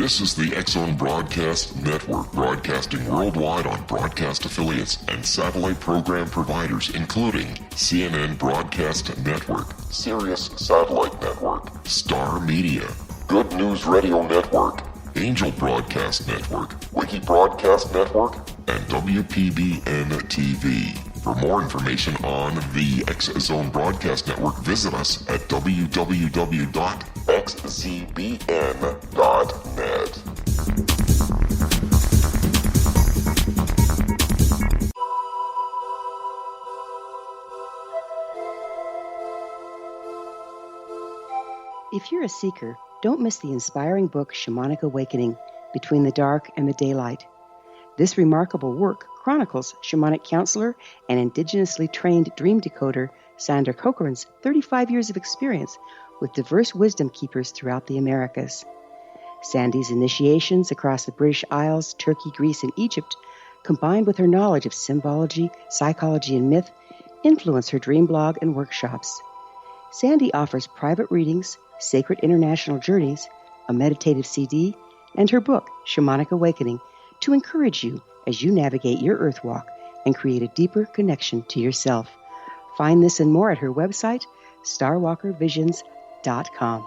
This is the X-Zone Broadcast Network, broadcasting worldwide on broadcast affiliates and satellite program providers, including CNN Broadcast Network, Sirius Satellite Network, Star Media, Good News Radio Network, Angel Broadcast Network, Wiki Broadcast Network, and WPBN TV. For more information on the X-Zone Broadcast Network, visit us at www.xzbn.net. If you're a seeker, don't miss the inspiring book Shamanic Awakening, Between the Dark and the Daylight. This remarkable work chronicles shamanic counselor and indigenously trained dream decoder Sandra Cochran's 35 years of experience with diverse wisdom keepers throughout the Americas. Sandy's initiations across the British Isles, Turkey, Greece, and Egypt, combined with her knowledge of symbology, psychology, and myth, influence her dream blog and workshops. Sandy offers private readings, sacred international journeys, a meditative CD, and her book, Shamanic Awakening, to encourage you as you navigate your earth walk and create a deeper connection to yourself. Find this and more at her website, starwalkervisions.com.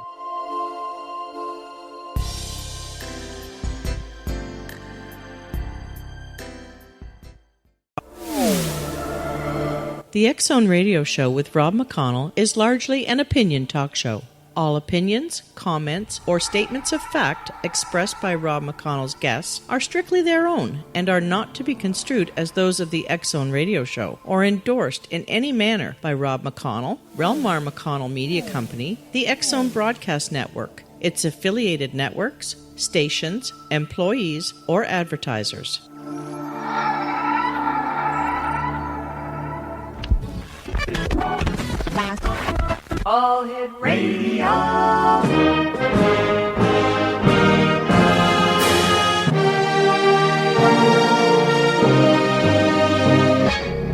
The X-Zone Radio Show with Rob McConnell is largely an opinion talk show. All opinions, comments, or statements of fact expressed by Rob McConnell's guests are strictly their own and are not to be construed as those of the X-Zone Radio Show or endorsed in any manner by Rob McConnell, REL-MAR McConnell Media Company, the X-Zone Broadcast Network, its affiliated networks, stations, employees, or advertisers. All Hit Radio.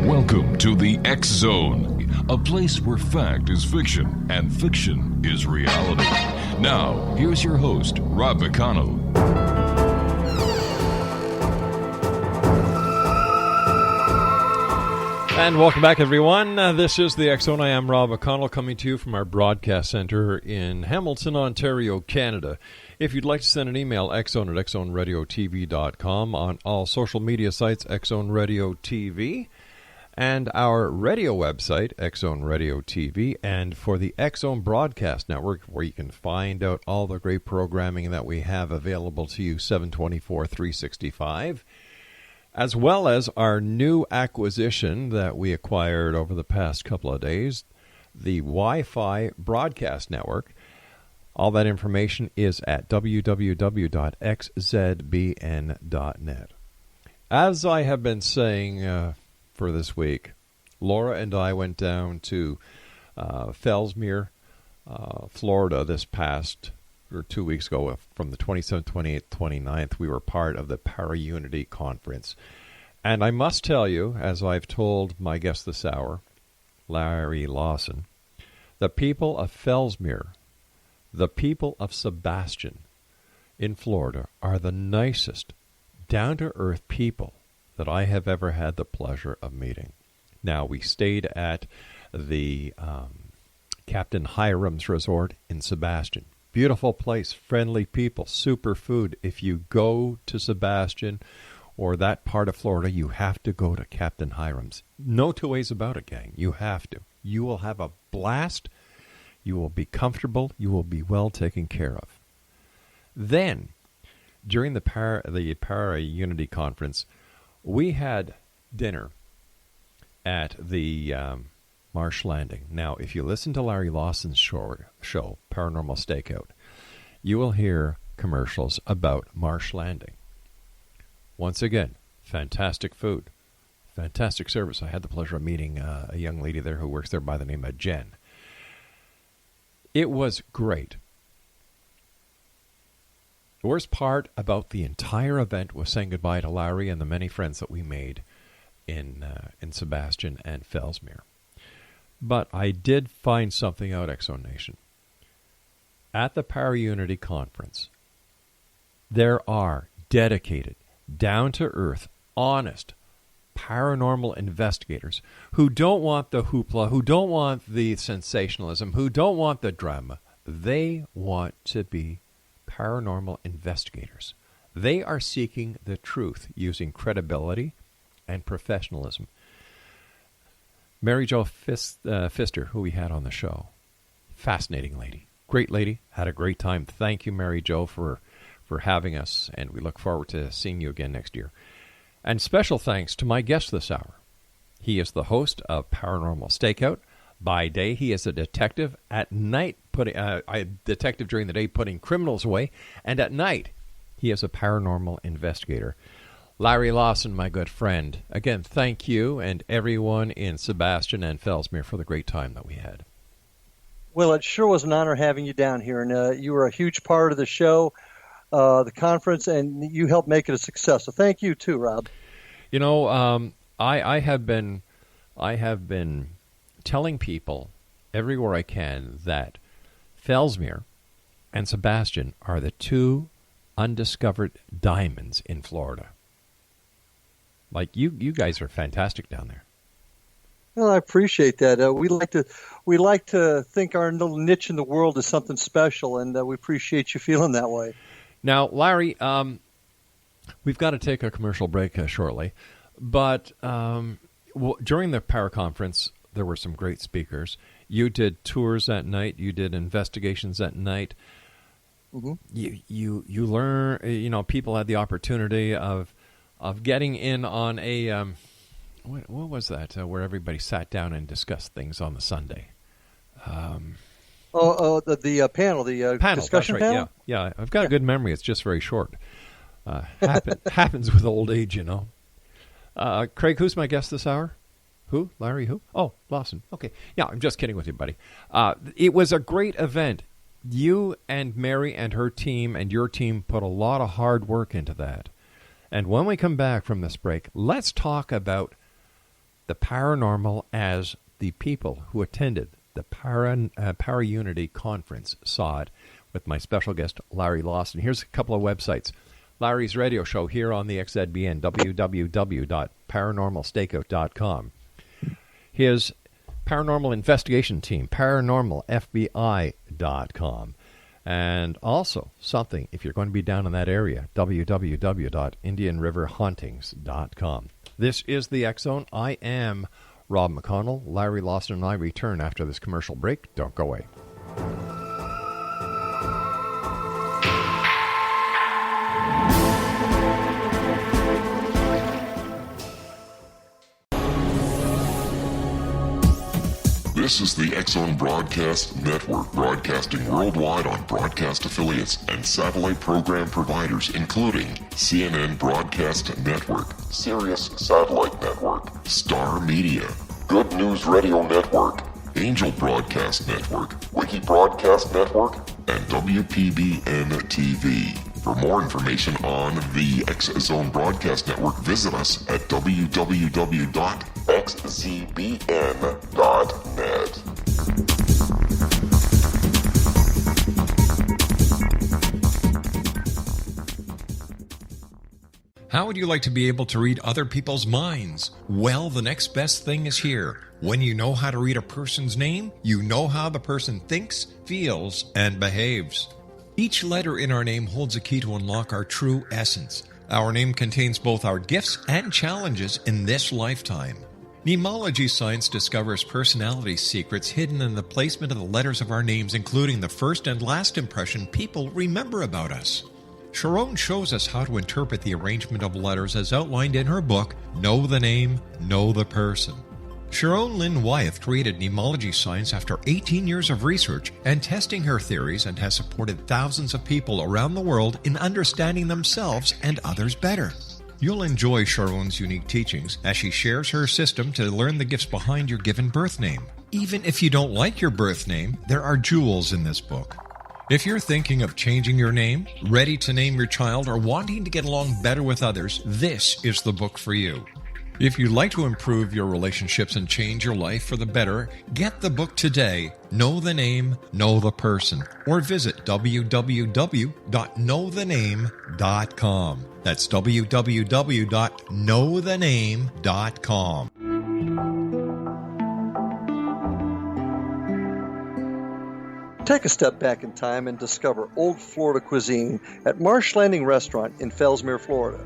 Welcome to the X-Zone, a place where fact is fiction and fiction is reality. Now, here's your host, Rob McConnell. And welcome back, everyone. This is the X-Zone. I am Rob McConnell, coming to you from our broadcast center in Hamilton, Ontario, Canada. If you'd like to send an email, xzone at xzoneradiotv.com, on all social media sites, X-Zone Radio TV, and our radio website, X-Zone Radio TV, and for the X-Zone Broadcast Network, where you can find out all the great programming that we have available to you 7/24/365. As well as our new acquisition that we acquired over the past couple of days, the Wi-Fi Broadcast Network. All that information is at www.xzbn.net. As I have been saying for this week, Laura and I went down to Fellsmere, Florida this past, or 2 weeks ago, from the 27th, 28th, 29th, we were part of the Para-Unity Conference. And I must tell you, as I've told my guest this hour, Larry Lawson, the people of Fellsmere, the people of Sebastian in Florida are the nicest, down-to-earth people that I have ever had the pleasure of meeting. Now, we stayed at the Captain Hiram's Resort in Sebastian. Beautiful place, friendly people, super food. If you go to Sebastian or that part of Florida, you have to go to Captain Hiram's. No two ways about it, gang. You have to. You will have a blast. You will be comfortable. You will be well taken care of. Then, during the Para-Unity Conference, we had dinner at the Marsh Landing. Now, if you listen to Larry Lawson's show, Paranormal Stakeout, you will hear commercials about Marsh Landing. Once again, fantastic food, fantastic service. I had the pleasure of meeting a young lady there who works there by the name of Jen. It was great. The worst part about the entire event was saying goodbye to Larry and the many friends that we made in Sebastian and Fellsmere. But I did find something out, X-Zone Nation. At the Para-Unity Conference, There are dedicated, down-to-earth, honest, paranormal investigators who don't want the hoopla, who don't want the sensationalism, who don't want the drama. They want to be paranormal investigators. They are seeking the truth using credibility and professionalism. Mary Jo Pfister, who we had on the show, fascinating lady, great lady, had a great time. Thank you, Mary Jo, for having us, and we look forward to seeing you again next year. And special thanks to my guest this hour. He is the host of Paranormal Stakeout. By day, he is a detective. At night, a detective during the day putting criminals away. And at night, he is a paranormal investigator. Larry Lawson, my good friend. Again, thank you and everyone in Sebastian and Fellsmere for the great time that we had. Well, it sure was an honor having you down here. And you were a huge part of the show, the conference, and you helped make it a success. So thank you too, Rob. You know, I have been telling people everywhere I can that Fellsmere and Sebastian are the two undiscovered diamonds in Florida. Like you guys are fantastic down there. Well, I appreciate that. We like to think our little niche in the world is something special, and we appreciate you feeling that way. Now, Larry, we've got to take a commercial break shortly, but during the Power Conference, there were some great speakers. You did tours at night. You did investigations at night. Mm-hmm. You learn. You know, people had the opportunity of getting in on a what was that? Where everybody sat down and discussed things on the Sunday. The panel, the panel, discussion that's right. panel? Yeah. I've got a good memory. It's just very short. Happens with old age, you know. Craig, who's my guest this hour? Who? Larry, who? Oh, Lawson. Okay. Yeah, I'm just kidding with you, buddy. It was a great event. You and Mary and her team and your team put a lot of hard work into that. And when we come back from this break, let's talk about the paranormal as the people who attended the Para-Unity conference saw it with my special guest, Larry Lawson. Here's a couple of websites. Larry's radio show here on the XZBN, www.paranormalstakeout.com. His paranormal investigation team, paranormalfbi.com. And also something, if you're going to be down in that area, www.indianriverhauntings.com. This is the X-Zone. I am Rob McConnell. Larry Lawson and I return after this commercial break. Don't go away. This is the X-Zone Broadcast Network, broadcasting worldwide on broadcast affiliates and satellite program providers, including CNN Broadcast Network, Sirius Satellite Network, Star Media, Good News Radio Network, Angel Broadcast Network, Wiki Broadcast Network, and WPBN TV. For more information on the X-Zone Broadcast Network, visit us at www.xzbn.net. How would you like to be able to read other people's minds? Well, the next best thing is here. When you know how to read a person's name, you know how the person thinks, feels, and behaves. Each letter in our name holds a key to unlock our true essence. Our name contains both our gifts and challenges in this lifetime. Mnemology science discovers personality secrets hidden in the placement of the letters of our names, including the first and last impression people remember about us. Sharon shows us how to interpret the arrangement of letters as outlined in her book, Know the Name, Know the Person. Sharon Lynn Wyeth created mnemology science after 18 years of research and testing her theories, and has supported thousands of people around the world in understanding themselves and others better. You'll enjoy Sharon's unique teachings as she shares her system to learn the gifts behind your given birth name. Even if you don't like your birth name, there are jewels in this book. If you're thinking of changing your name, ready to name your child, or wanting to get along better with others, this is the book for you. If you'd like to improve your relationships and change your life for the better, get the book today, Know the Name, Know the Person, or visit www.knowthename.com. That's www.knowthename.com. Take a step back in time and discover old Florida cuisine at Marsh Landing Restaurant in Fellsmere, Florida.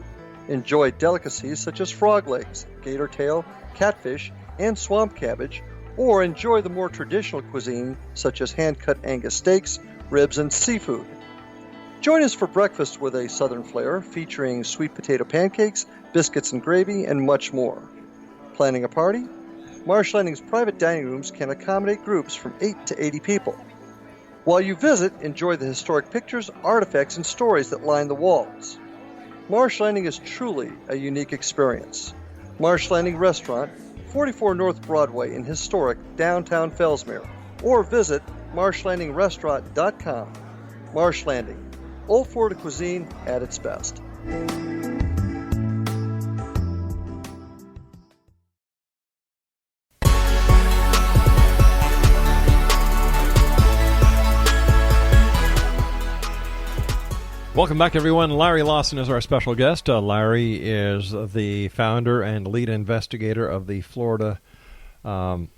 Enjoy delicacies such as frog legs, gator tail, catfish, and swamp cabbage, or enjoy the more traditional cuisine such as hand-cut Angus steaks, ribs, and seafood. Join us for breakfast with a southern flair featuring sweet potato pancakes, biscuits and gravy, and much more. Planning a party? Marsh Landing's private dining rooms can accommodate groups from 8 to 80 people. While you visit, enjoy the historic pictures, artifacts, and stories that line the walls. Marsh Landing is truly a unique experience. Marsh Landing Restaurant, 44 North Broadway in historic downtown Fellsmere, or visit marshlandingrestaurant.com. Marsh Landing, old Florida cuisine at its best. Welcome back, everyone. Larry Lawson is our special guest. Larry is the founder and lead investigator of the Florida Bureau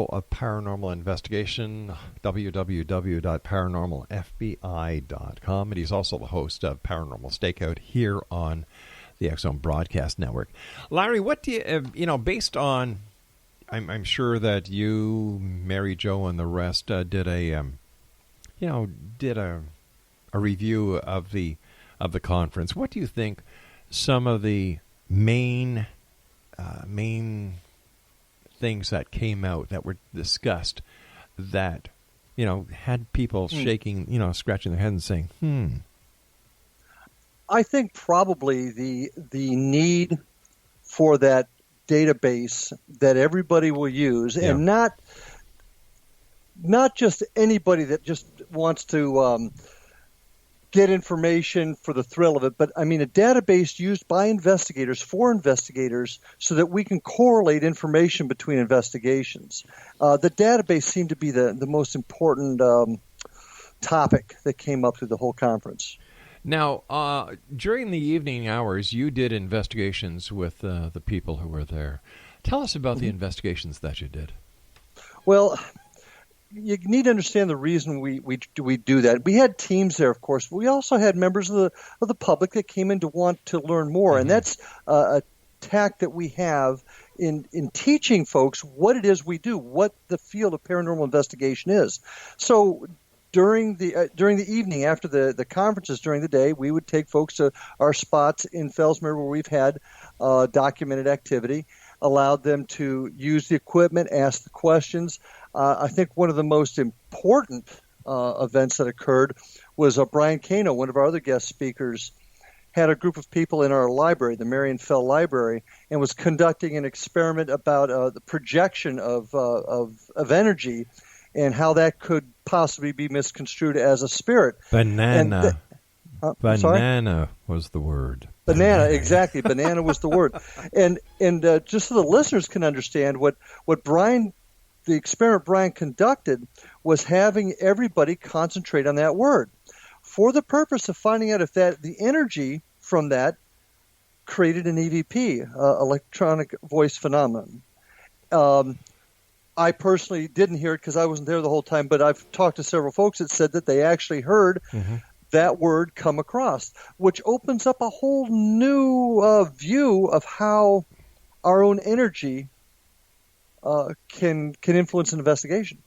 of Paranormal Investigation, www.paranormalfbi.com. And he's also the host of Paranormal Stakeout here on the X-Zone Broadcast Network. Larry, what do you, based on, I'm sure that you, Mary Jo, and the rest did a review of the conference. What do you think some of the main things that came out that were discussed that had people shaking, scratching their head and saying, I think probably the need for that database that everybody will use, and not just anybody that just wants to get information for the thrill of it, but I mean a database used by investigators for investigators so that we can correlate information between investigations. The database seemed to be the most important topic that came up through the whole conference. Now, during the evening hours, you did investigations with the people who were there. Tell us about the investigations that you did. Well, you need to understand the reason we do that. We had teams there, of course, but we also had members of the public that came in to want to learn more, and that's a tack that we have in teaching folks what it is we do, what the field of paranormal investigation is. So during the evening, after the conferences during the day, we would take folks to our spots in Fellsmere where we've had documented activity, allowed them to use the equipment, ask the questions. I think one of the most important events that occurred was Brian Cano, one of our other guest speakers, had a group of people in our library, the Marion Fell Library, and was conducting an experiment about the projection of energy and how that could possibly be misconstrued as a spirit. Banana. Banana was the word. Banana, exactly. Banana was the word. And just so the listeners can understand what Brian, the experiment Brian conducted, was having everybody concentrate on that word for the purpose of finding out if the energy from that created an EVP, electronic voice phenomenon. I personally didn't hear it because I wasn't there the whole time, but I've talked to several folks that said that they actually heard that word come across, which opens up a whole new view of how our own energy can influence an investigation.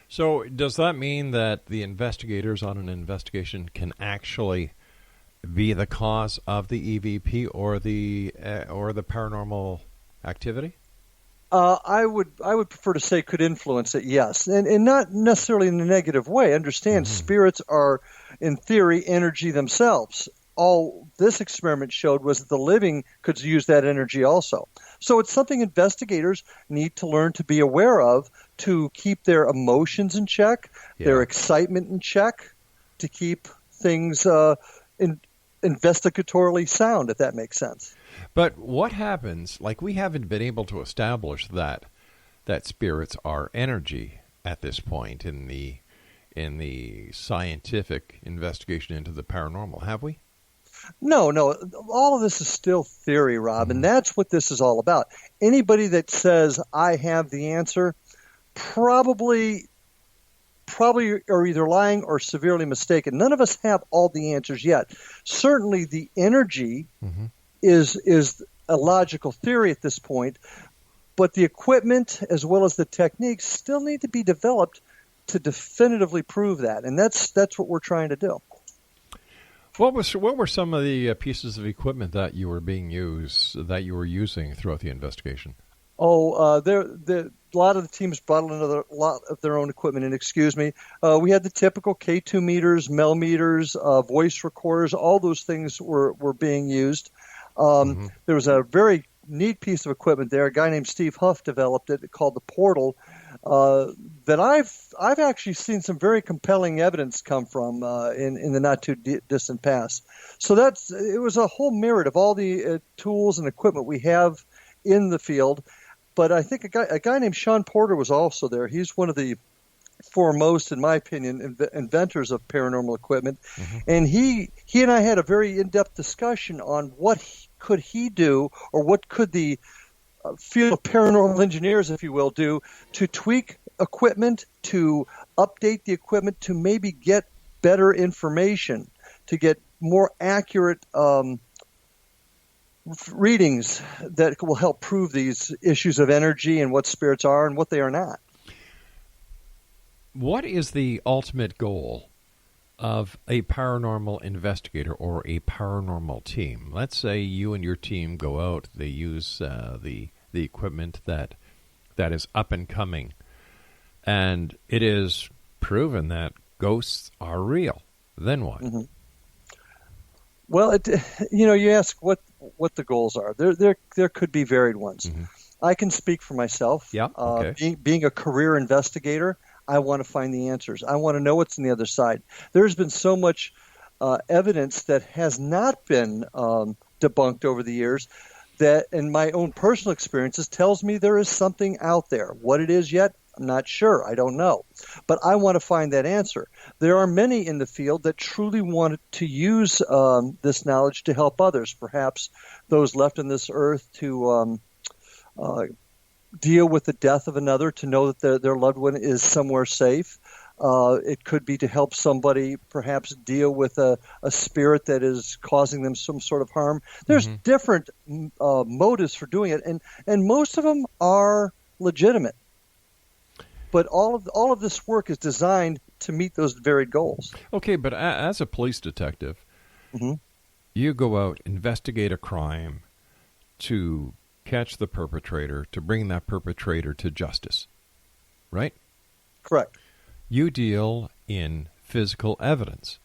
So does that mean that the investigators on an investigation can actually be the cause of the EVP or the paranormal activity? I would prefer to say could influence it, yes, and not necessarily in a negative way. Understand, spirits are, in theory, energy themselves. All this experiment showed was that the living could use that energy also. So it's something investigators need to learn to be aware of to keep their emotions in check, their excitement in check, to keep things investigatorily sound, if that makes sense. But what happens, like we haven't been able to establish that spirits are energy at this point in the scientific investigation into the paranormal, have we? No. All of this is still theory, Rob, and that's what this is all about. Anybody that says, I have the answer, probably are either lying or severely mistaken. None of us have all the answers yet. Certainly the energy is a logical theory at this point, but the equipment as well as the techniques still need to be developed to definitively prove that, and that's what we're trying to do. What were some of the pieces of equipment that you were using throughout the investigation? A lot of the teams brought a lot of their own equipment in. Excuse me. We had the typical K2 meters, Mel meters, voice recorders. All those things were being used. There was a very neat piece of equipment there. A guy named Steve Huff developed it called the Portal. That I've actually seen some very compelling evidence come from in the not too distant past. So it was a whole myriad of all the tools and equipment we have in the field. But I think a guy named Sean Porter was also there. He's one of the foremost, in my opinion, inventors of paranormal equipment, and he and I had a very in-depth discussion on what could he do, or what could the field of paranormal engineers, if you will, do to tweak equipment, to update the equipment, to maybe get better information, to get more accurate readings that will help prove these issues of energy and what spirits are and what they are not. What is the ultimate goal of a paranormal investigator or a paranormal team? Let's say you and your team go out, they use the equipment that is up and coming, and it is proven that ghosts are real. Then what? Well, you ask what the goals are. There could be varied ones. I can speak for myself. Yeah. Okay. Being a career investigator, I want to find the answers. I want to know what's on the other side. There's been so much evidence that has not been debunked over the years that, in my own personal experiences, tells me there is something out there. What it is yet, I'm not sure. I don't know. But I want to find that answer. There are many in the field that truly want to use this knowledge to help others, perhaps those left on this earth to deal with the death of another, to know that their loved one is somewhere safe. It could be to help somebody perhaps deal with a spirit that is causing them some sort of harm. There's different motives for doing it, and most of them are legitimate. But all of this work is designed to meet those varied goals. Okay, but as a police detective, you go out, investigate a crime to catch the perpetrator, to bring that perpetrator to justice, right? Correct. You deal in physical evidence.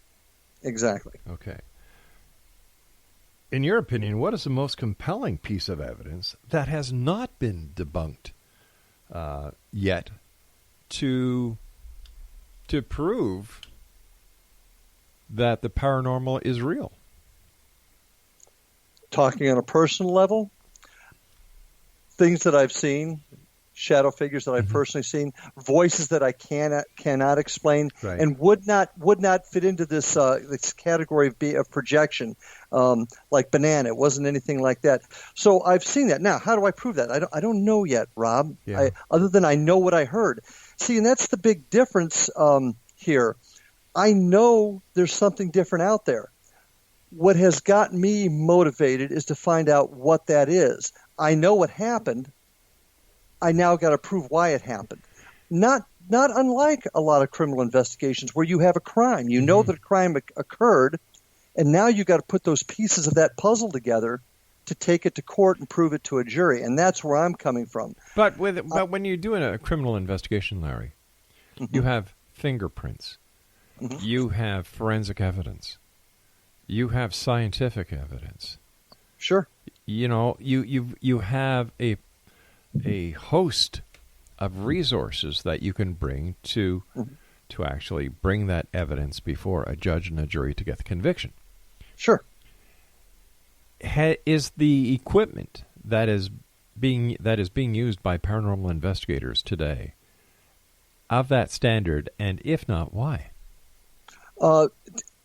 Exactly. Okay. In your opinion, what is the most compelling piece of evidence that has not been debunked yet to prove that the paranormal is real? Talking on a personal level, things that I've seen, shadow figures that I've personally seen, voices that I cannot explain, right, and would not fit into this category of projection, like banana. It wasn't anything like that. So I've seen that. Now, how do I prove that? I don't know yet, Rob. Yeah. Other than I know what I heard. See, and that's the big difference here. I know there's something different out there. What has got me motivated is to find out what that is. I know what happened. I now got to prove why it happened. Not unlike a lot of criminal investigations where you have a crime. You know that a crime occurred, and now you got to put those pieces of that puzzle together to take it to court and prove it to a jury. And that's where I'm coming from. But when you're doing a criminal investigation, Larry, you have fingerprints. You have forensic evidence. You have scientific evidence. Sure. You know, you have a host of resources that you can bring to actually bring that evidence before a judge and a jury to get the conviction. Sure. is the equipment that is being used by paranormal investigators today of that standard, and if not, why?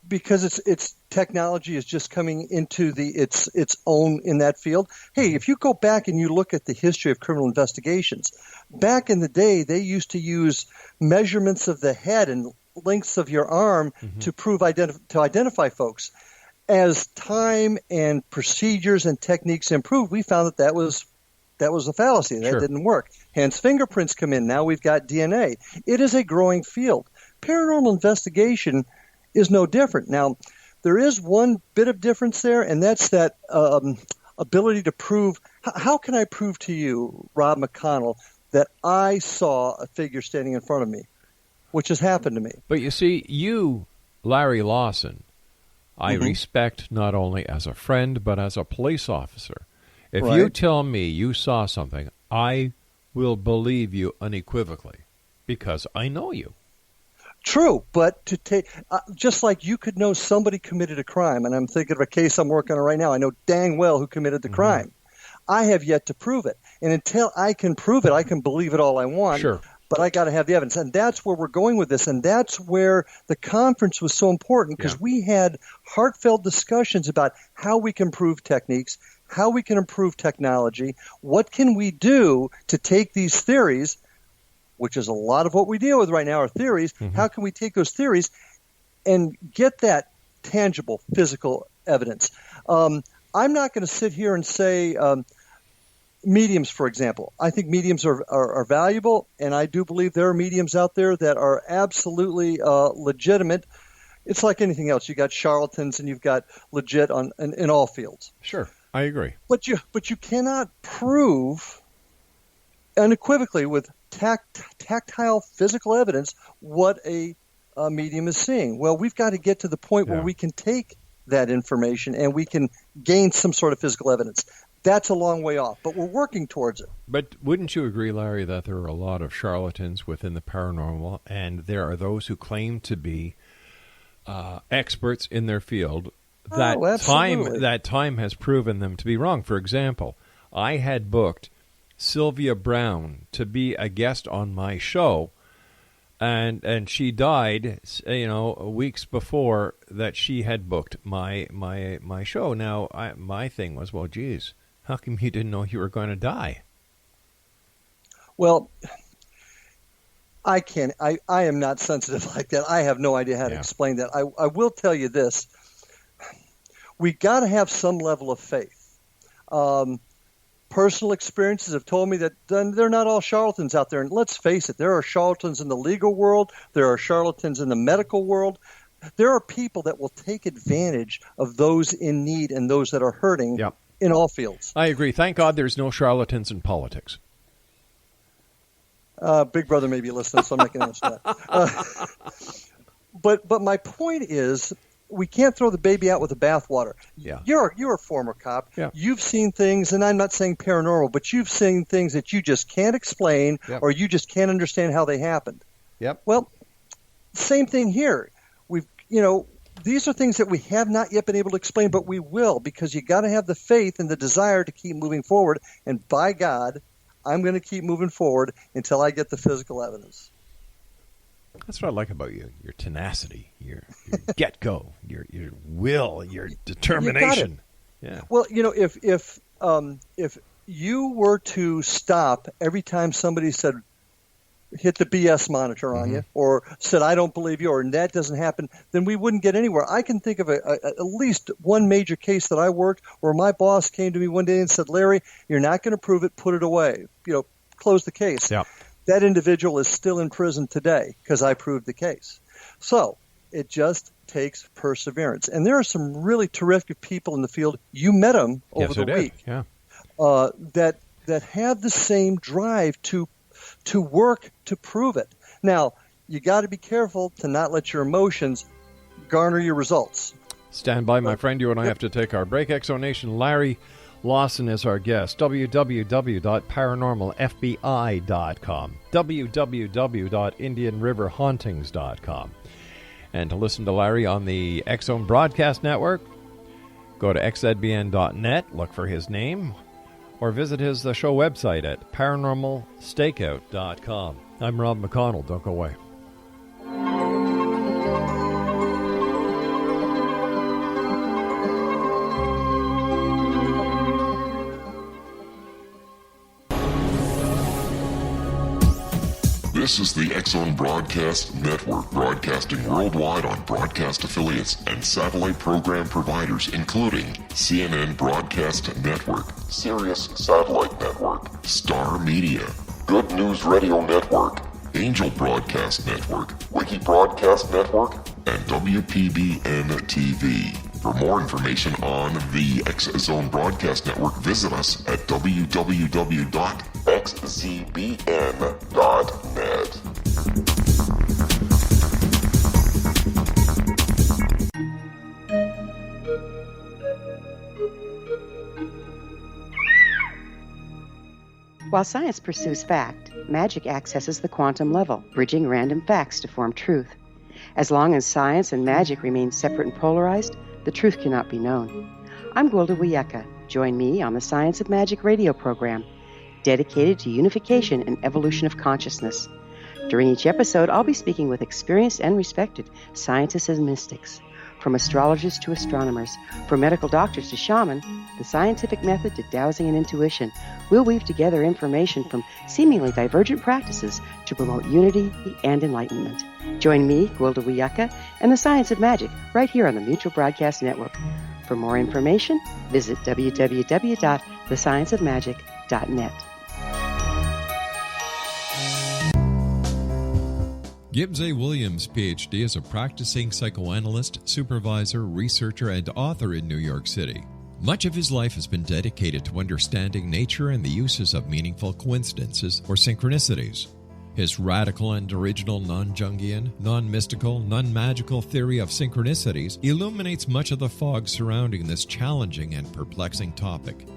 Because it's technology is just coming into its own in that field. Hey, if you go back and you look at the history of criminal investigations, back in the day, they used to use measurements of the head and lengths of your arm to identify folks. As time and procedures and techniques improved, we found that was a fallacy. That didn't work. Hence, fingerprints come in. Now we've got DNA. It is a growing field. Paranormal investigation is no different. Now, there is one bit of difference there, and that's that ability to prove. How can I prove to you, Rob McConnell, that I saw a figure standing in front of me, which has happened to me? But you see, you, Larry Lawson, I respect not only as a friend, but as a police officer. If you tell me you saw something, I will believe you unequivocally because I know you. True, but to take just like you could know somebody committed a crime, and I'm thinking of a case I'm working on right now. I know dang well who committed the crime. I have yet to prove it, and until I can prove it, I can believe it all I want. Sure. But I got to have the evidence, and that's where we're going with this, and that's where the conference was so important because we had heartfelt discussions about how we can improve techniques, how we can improve technology, what can we do to take these theories, which is a lot of what we deal with right now are theories. How can we take those theories and get that tangible physical evidence? I'm not going to sit here and say mediums, for example. I think mediums are valuable, and I do believe there are mediums out there that are absolutely legitimate. It's like anything else. You got charlatans and you've got legit in all fields. Sure, I agree. But you cannot prove unequivocally with tactile physical evidence what a medium is seeing. Well, we've got to get to the point where we can take that information and we can gain some sort of physical evidence. That's a long way off, but we're working towards it. But wouldn't you agree, Larry, that there are a lot of charlatans within the paranormal, and there are those who claim to be experts in their field that time has proven them to be wrong? For example, I had booked Sylvia Brown to be a guest on my show, and she died, weeks before that she had booked my show. Now, my thing was, well, geez, how come you didn't know you were going to die? Well, I am not sensitive like that. I have no idea how to explain that. I will tell you this. We got to have some level of faith. Personal experiences have told me that they're not all charlatans out there. And let's face it, there are charlatans in the legal world. There are charlatans in the medical world. There are people that will take advantage of those in need and those that are hurting in all fields. I agree. Thank God there's no charlatans in politics. Big Brother may be listening, so I'm not going to answer that. But my point is, we can't throw the baby out with the bathwater. Yeah. You're a former cop. Yeah. You've seen things, and I'm not saying paranormal, but you've seen things that you just can't explain or you just can't understand how they happened. Yep. Well, same thing here. These are things that we have not yet been able to explain, but we will, because you got to have the faith and the desire to keep moving forward. And by God, I'm going to keep moving forward until I get the physical evidence. That's what I like about you, your tenacity, your get-go, your will, your determination. Yeah. Well, if you were to stop every time somebody said, hit the BS monitor on you, or said, I don't believe you, or that doesn't happen, then we wouldn't get anywhere. I can think of at least one major case that I worked where my boss came to me one day and said, Larry, you're not going to prove it, put it away. Close the case. Yeah. That individual is still in prison today because I proved the case. So it just takes perseverance. And there are some really terrific people in the field. You met them over the week. Yeah. That have the same drive to work to prove it. Now, you got to be careful to not let your emotions garner your results. Stand by, my friend. You and I have to take our break. Exonation Larry Lawson is our guest. www.paranormalfbi.com, www.indianriverhauntings.com. And to listen to Larry on the X-Zone Broadcast Network, Go to xzbn.net, look for his name, or visit his show website at paranormalstakeout.com. I'm Rob McConnell. Don't go away. This is the X-Zone Broadcast Network, broadcasting worldwide on broadcast affiliates and satellite program providers, including CNN Broadcast Network, Sirius Satellite Network, Star Media, Good News Radio Network, Angel Broadcast Network, Wiki Broadcast Network, and WPBN TV. For more information on the X-Zone Broadcast Network, visit us at www.xzbn.net. While science pursues fact, magic accesses the quantum level, bridging random facts to form truth. As long as science and magic remain separate and polarized, the truth cannot be known. I'm Gwilda Wiyaka. Join me on the Science of Magic radio program, dedicated to unification and evolution of consciousness. During each episode, I'll be speaking with experienced and respected scientists and mystics. From astrologers to astronomers, from medical doctors to shaman, the scientific method to dowsing and intuition, we'll weave together information from seemingly divergent practices to promote unity and enlightenment. Join me, Gwilda Wiyaka, and the Science of Magic right here on the Mutual Broadcast Network. For more information, visit www.thescienceofmagic.net. Gibbs A. Williams, Ph.D., is a practicing psychoanalyst, supervisor, researcher, and author in New York City. Much of his life has been dedicated to understanding nature and the uses of meaningful coincidences or synchronicities. His radical and original non-Jungian, non-mystical, non-magical theory of synchronicities illuminates much of the fog surrounding this challenging and perplexing topic.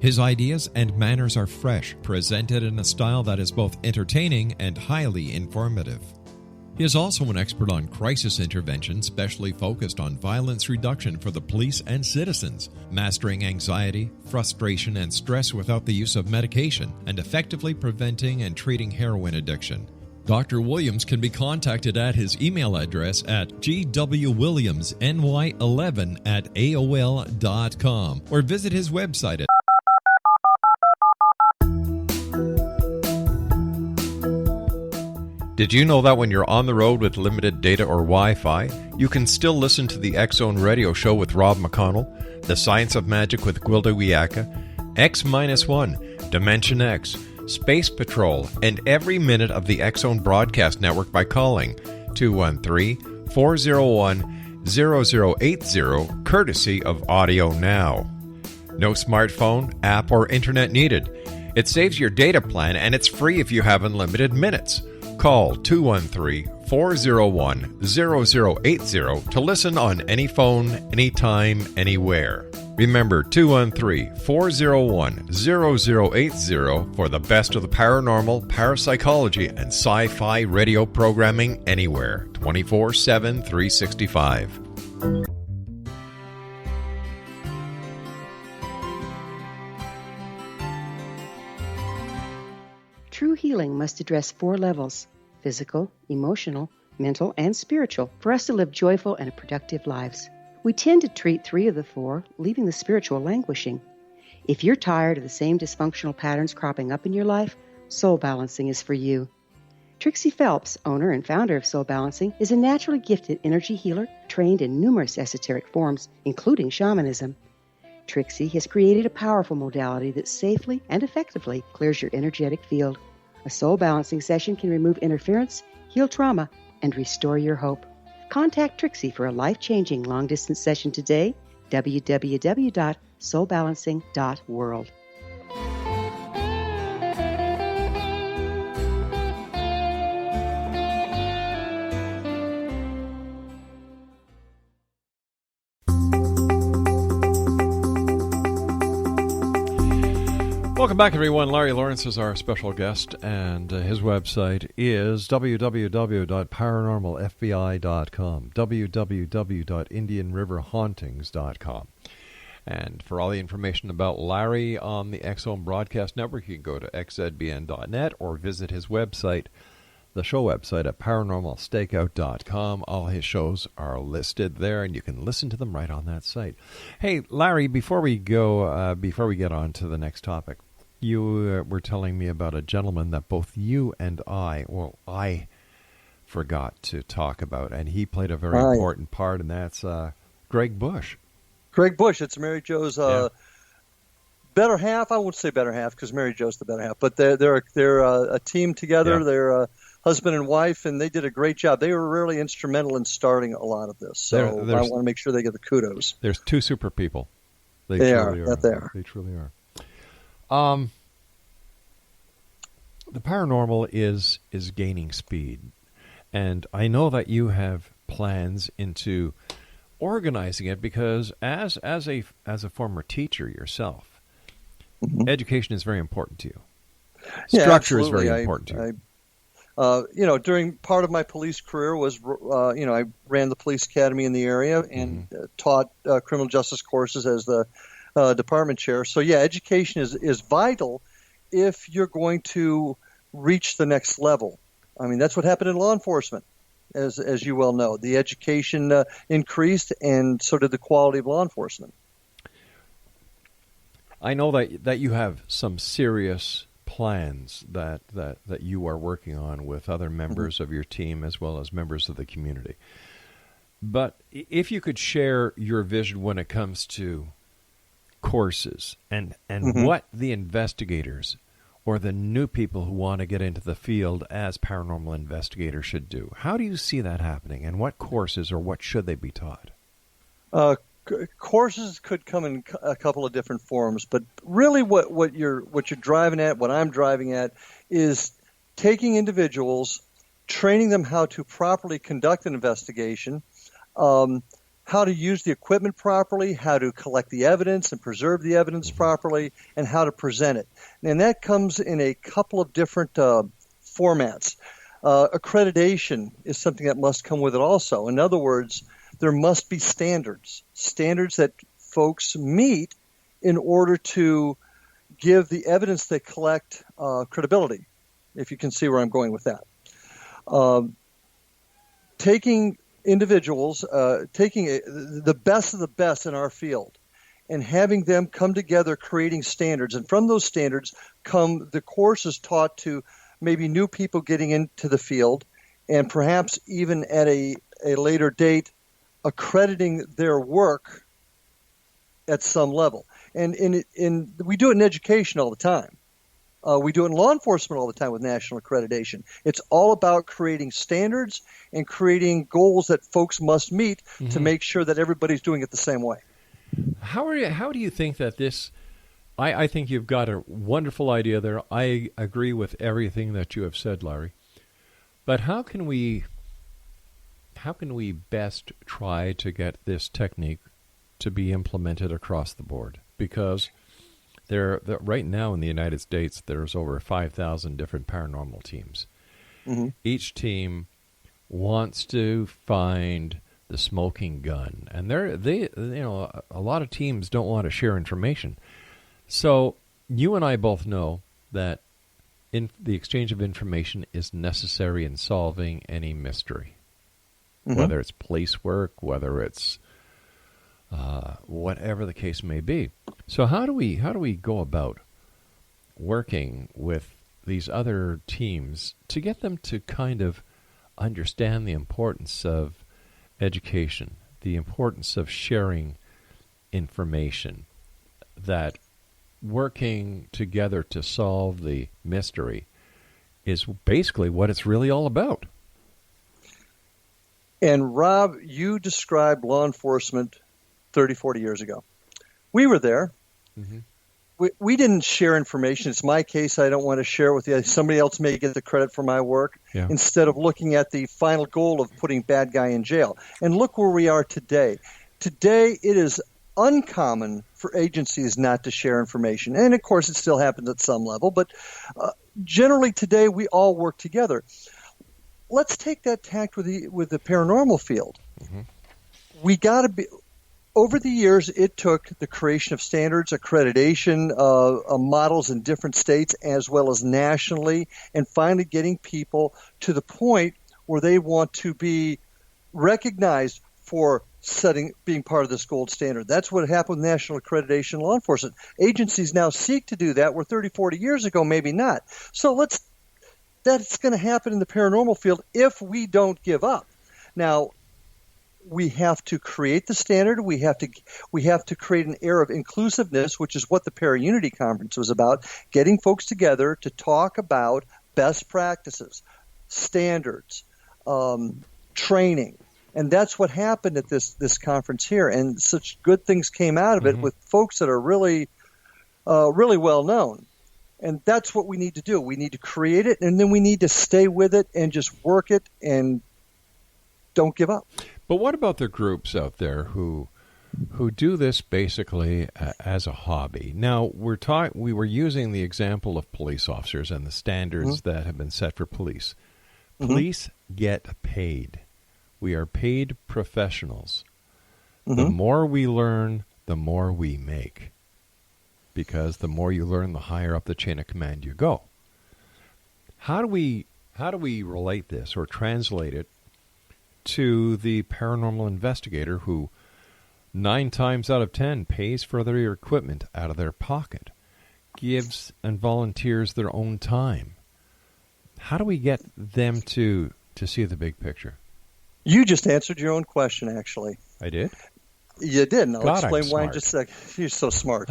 His ideas and manners are fresh, presented in a style that is both entertaining and highly informative. He is also an expert on crisis intervention, specially focused on violence reduction for the police and citizens, mastering anxiety, frustration, and stress without the use of medication, and effectively preventing and treating heroin addiction. Dr. Williams can be contacted at his email address at gwwilliamsny11@aol.com or visit his website at Did you know that when you're on the road with limited data or Wi-Fi, you can still listen to the X-Zone radio show with Rob McConnell, The Science of Magic with Gwilda Wiyaka, X-1, Dimension X, Space Patrol, and every minute of the X-Zone broadcast network by calling 213-401-0080, courtesy of Audio Now. No smartphone, app, or internet needed. It saves your data plan, and it's free if you have unlimited minutes. Call 213-401-0080 to listen on any phone, anytime, anywhere. Remember 213-401-0080 for the best of the paranormal, parapsychology, and sci-fi radio programming anywhere, 24/7, 365. True healing must address 4 levels: physical, emotional, mental, and spiritual, for us to live joyful and productive lives. We tend to treat 3 of the 4, leaving the spiritual languishing. If you're tired of the same dysfunctional patterns cropping up in your life, Soul Balancing is for you. Trixie Phelps, owner and founder of Soul Balancing, is a naturally gifted energy healer trained in numerous esoteric forms, including shamanism. Trixie has created a powerful modality that safely and effectively clears your energetic field. A soul balancing session can remove interference, heal trauma, and restore your hope. Contact Trixie for a life-changing long-distance session today, www.soulbalancing.world. Welcome back, everyone. Larry Lawrence is our special guest, and his website is www.paranormalfbi.com, www.indianriverhauntings.com. And for all the information about Larry on the X-Zone Broadcast Network, you can go to xzbn.net or visit his website, the show website at paranormalstakeout.com. All his shows are listed there, and you can listen to them right on that site. Hey, Larry, before we get on to the next topic, you were telling me about a gentleman that both you and I forgot to talk about, and he played a very important part, and that's Greg Bush. Greg Bush, it's Mary Jo's better half. I won't say better half because Mary Jo's the better half, but they're a team together. Yeah. They're a husband and wife, and they did a great job. They were really instrumental in starting a lot of this. So I want to make sure they get the kudos. There's two super people. They truly are. They are. They truly are. The paranormal is gaining speed, and I know that you have plans into organizing it because as a former teacher yourself, education is very important to you. Structure is very important to you. During part of my police career was, I ran the police academy in the area and taught criminal justice courses as the department chair. So, education is vital if you're going to reach the next level. I mean, that's what happened in law enforcement, as you well know. The education increased, and so did the quality of law enforcement. I know that you have some serious plans that you are working on with other members of your team as well as members of the community. But if you could share your vision when it comes to courses and what the investigators or the new people who want to get into the field as paranormal investigators should do, how do you see that happening, and what courses or what should they be taught? Courses could come in a couple of different forms, but really what you're driving at, what I'm driving at, is taking individuals, training them how to properly conduct an investigation, how to use the equipment properly, how to collect the evidence and preserve the evidence properly, and how to present it. And that comes in a couple of different formats. Accreditation is something that must come with it also. In other words, there must be standards that folks meet in order to give the evidence they collect credibility, if you can see where I'm going with that. Taking individuals, the best of the best in our field, and having them come together creating standards. And from those standards come the courses taught to maybe new people getting into the field, and perhaps even at a later date accrediting their work at some level. And we do it in education all the time. We do it in law enforcement all the time with national accreditation. It's all about creating standards and creating goals that folks must meet to make sure that everybody's doing it the same way. How do you think that this? I think you've got a wonderful idea there. I agree with everything that you have said, Larry. But how can we best try to get this technique to be implemented across the board? Because right now in the United States, there's over 5,000 different paranormal teams. Each team wants to find the smoking gun, and a lot of teams don't want to share information. So you and I both know that the exchange of information is necessary in solving any mystery, whether it's police work, whether it's whatever the case may be. So how do we go about working with these other teams to get them to kind of understand the importance of education, the importance of sharing information, that working together to solve the mystery is basically what it's really all about? And Rob, you described law enforcement 30, 40 years ago. We were there. We didn't share information. It's my case. I don't want to share it with you. Somebody else may get the credit for my work instead of looking at the final goal of putting bad guy in jail. And look where we are today. Today, it is uncommon for agencies not to share information. And, of course, it still happens at some level. But generally today, we all work together. Let's take that tact with the paranormal field. We got to be over the years, it took the creation of standards, accreditation, models in different states as well as nationally, and finally getting people to the point where they want to be recognized for being part of this gold standard. That's what happened with national accreditation law enforcement. Agencies now seek to do that, where 30, 40 years ago, maybe not. So that's going to happen in the paranormal field if we don't give up. Now, we have to create the standard. We have to create an air of inclusiveness, which is what the Para-Unity Conference was about, getting folks together to talk about best practices, standards, training. And that's what happened at this conference here. And such good things came out of it with folks that are really, really well known. And that's what we need to do. We need to create it, and then we need to stay with it and just work it and don't give up. But what about the groups out there who do this basically as a hobby? Now, we were using the example of police officers and the standards that have been set for police. Police get paid. We are paid professionals. The more we learn, the more we make. Because the more you learn, the higher up the chain of command you go. How do we relate this or translate it to the paranormal investigator who 9 times out of 10 pays for their equipment out of their pocket, gives and volunteers their own time? How do we get them to see the big picture? You just answered your own question, actually. I did? You did, and I'll God, explain why in just a second. You're so smart.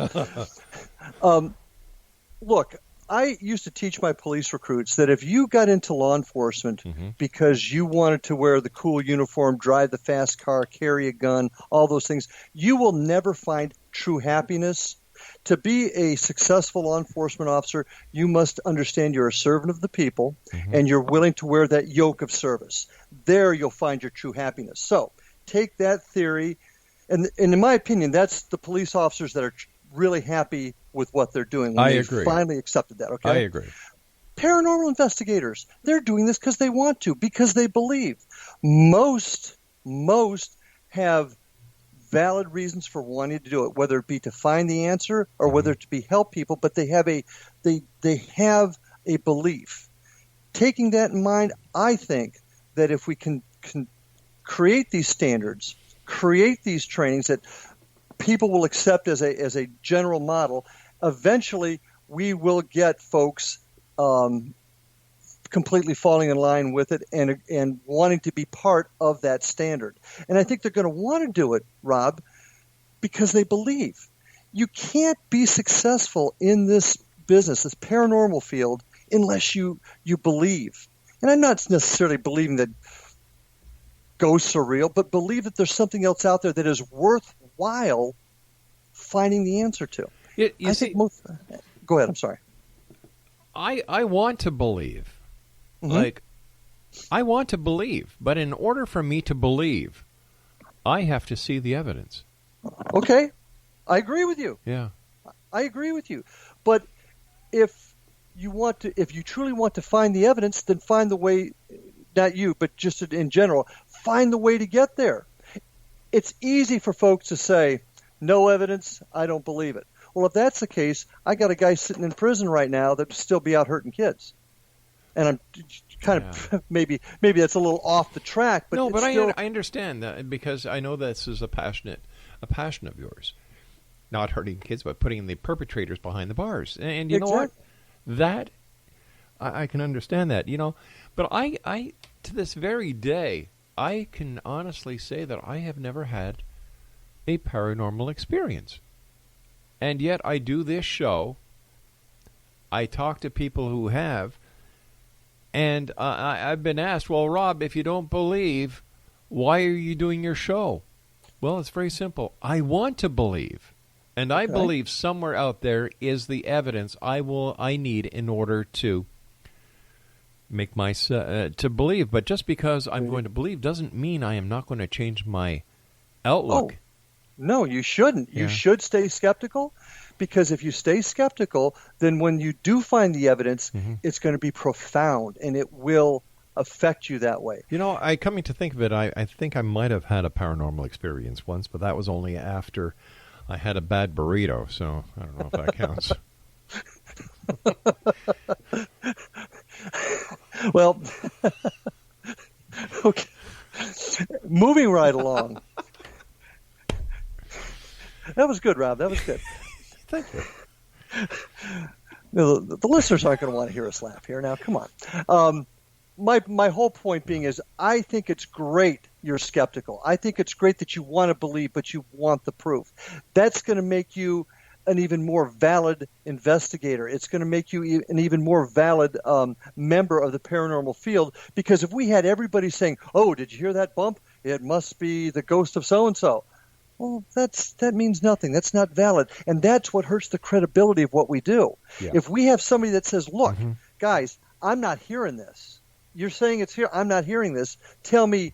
Look, I used to teach my police recruits that if you got into law enforcement because you wanted to wear the cool uniform, drive the fast car, carry a gun, all those things, you will never find true happiness. To be a successful law enforcement officer, you must understand you're a servant of the people and you're willing to wear that yoke of service. There you'll find your true happiness. So take that theory, and in my opinion, that's the police officers that are really happy with what they're doing. I agree. Finally accepted that, okay? I agree. Paranormal investigators, they're doing this because they want to, because they believe. Most have valid reasons for wanting to do it, whether it be to find the answer or whether it to be help people, but they have a belief. Taking that in mind, I think that if we can create these standards, create these trainings that people will accept as a general model, eventually we will get folks completely falling in line with it and wanting to be part of that standard. And I think they're going to want to do it, Rob, because they believe. You can't be successful in this business, this paranormal field, unless you believe. And I'm not necessarily believing that ghosts are real, but believe that there's something else out there that is worthwhile finding the answer to. Go ahead, I'm sorry. I want to believe. Like, I want to believe, but in order for me to believe, I have to see the evidence. Okay, I agree with you. Yeah, I agree with you. But if you truly want to find the evidence, then find the way. Not you, but just in general, find the way to get there. It's easy for folks to say, "No evidence, I don't believe it." Well, if that's the case, I got a guy sitting in prison right now that would still be out hurting kids. And I'm kind of maybe that's a little off the track, but no, but still... I understand that because I know this is a passion of yours, not hurting kids, but putting the perpetrators behind the bars. And you know what? That I can understand that, but I to this very day I can honestly say that I have never had a paranormal experience, and yet I do this show. I talk to people who have. And I've been asked, well, Rob, if you don't believe, why are you doing your show? Well, it's very simple. I want to believe. And I believe somewhere out there is the evidence I need in order to make to believe. But just because I'm going to believe doesn't mean I am not going to change my outlook. Oh, no, you shouldn't. Yeah. You should stay skeptical. Because if you stay skeptical, then when you do find the evidence, it's going to be profound and it will affect you that way. I coming to think of it, I think I might have had a paranormal experience once, but that was only after I had a bad burrito, so I don't know if that counts. Well, okay. Moving right along. That was good, Rob. That was good. Thank you. The listeners aren't going to want to hear us laugh here. Now, come on. My whole point being is I think it's great you're skeptical. I think it's great that you want to believe, but you want the proof. That's going to make you an even more valid investigator. It's going to make you an even more valid member of the paranormal field, because if we had everybody saying, oh, did you hear that bump? It must be the ghost of so-and-so. Well, that means nothing. That's not valid. And that's what hurts the credibility of what we do. Yeah. If we have somebody that says, look, guys, I'm not hearing this. You're saying it's here. I'm not hearing this. Tell me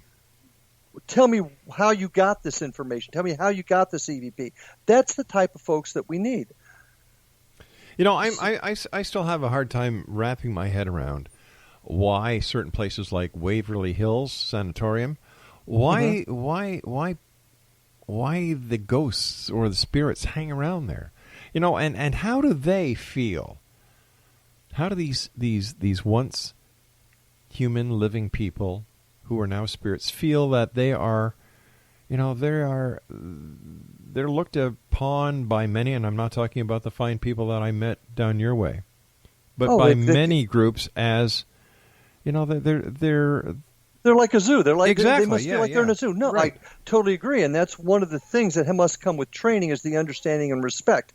how you got this information. Tell me how you got this EVP. That's the type of folks that we need. I still have a hard time wrapping my head around why certain places like Waverly Hills Sanatorium, why the ghosts or the spirits hang around there, and how do they feel? How do these once human living people who are now spirits feel that they are, they're looked upon by many, and I'm not talking about the fine people that I met down your way, but by many groups as, they're like a zoo. They're like exactly. They must feel like they're in a zoo. No, right. I totally agree, and that's one of the things that must come with training is the understanding and respect.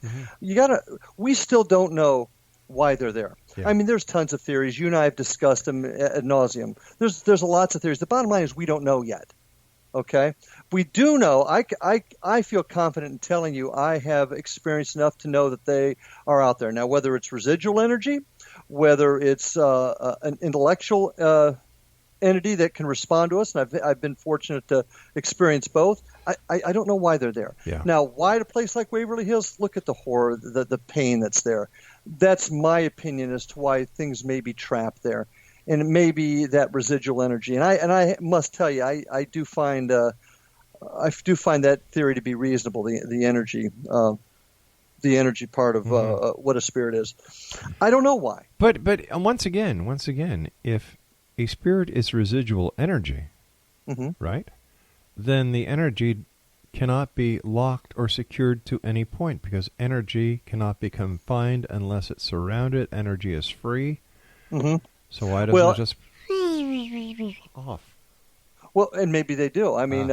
We still don't know why they're there. Yeah. I mean, there's tons of theories. You and I have discussed them ad nauseum. There's lots of theories. The bottom line is we don't know yet. Okay? We do know. I feel confident in telling you I have experienced enough to know that they are out there. Now, whether it's residual energy, whether it's an intellectual entity that can respond to us, and I've been fortunate to experience both. I don't know why they're there. Yeah. Now, why a place like Waverly Hills? Look at the horror, the pain that's there. That's my opinion as to why things may be trapped there, and it may be that residual energy. And I must tell you, I do find that theory to be reasonable. The energy part of what a spirit is. I don't know why. But once again, if a spirit is residual energy, right? Then the energy cannot be locked or secured to any point, because energy cannot be confined unless it's surrounded. Energy is free. So why doesn't it just off? Well, and maybe they do. I mean,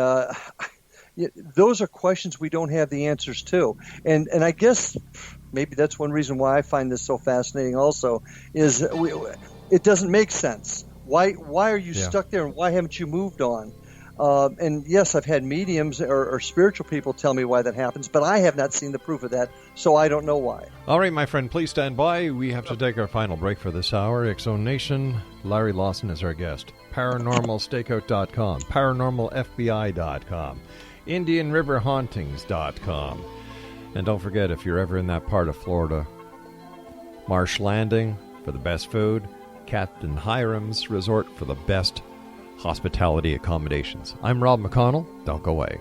those are questions we don't have the answers to. And I guess maybe that's one reason why I find this so fascinating also, is it doesn't make sense. Why are you stuck there, and why haven't you moved on? And yes, I've had mediums or spiritual people tell me why that happens, but I have not seen the proof of that, so I don't know why. All right, my friend, please stand by. We have to take our final break for this hour. X-Zone Nation, Larry Lawson is our guest. ParanormalStakeout.com, ParanormalFBI.com, IndianRiverHauntings.com. And don't forget, if you're ever in that part of Florida, Marsh Landing for the best food, Captain Hiram's Resort for the best hospitality accommodations. I'm Rob McConnell. Don't go away.